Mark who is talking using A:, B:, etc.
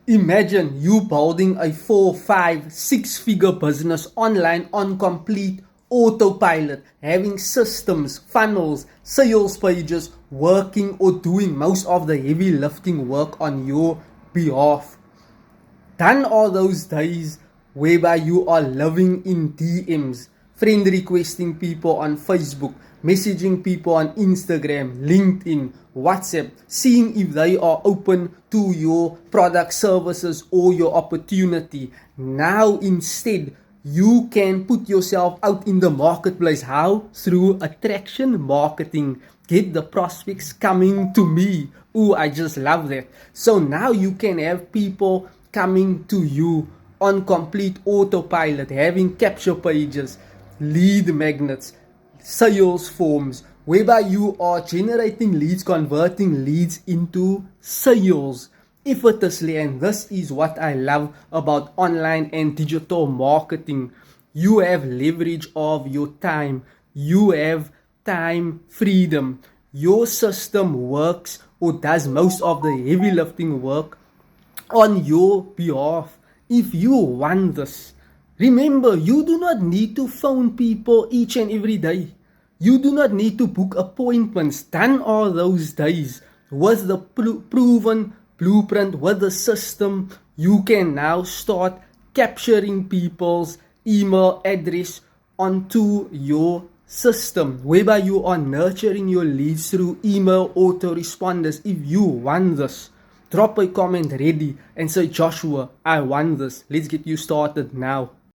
A: Imagine you building a 4, 5, 6 figure business online on complete autopilot, having systems, funnels, sales pages working or doing most of the heavy lifting work on your behalf. Done all those days whereby you are living in DMs, friend requesting people on Facebook, messaging people on Instagram, LinkedIn, WhatsApp, seeing if they are open to your product, services, or your opportunity. Now, instead, you can put yourself out in the marketplace. How? Through attraction marketing. Get the prospects coming to me. Ooh, I just love that. So now you can have people coming to you on complete autopilot, having capture pages, lead magnets, sales forms, whereby you are generating leads, converting leads into sales effortlessly. And this is what I love about online and digital marketing. You have leverage of your time, you have time freedom. Your system works or does most of the heavy lifting work on your behalf. If you want this, remember, you do not need to phone people each and every day. You do not need to book appointments. Done all those days with the proven blueprint, with the system. You can now start capturing people's email address onto your system, whereby you are nurturing your leads through email autoresponders. If you want this, drop a comment ready and say, Joshua, I want this. Let's get you started now.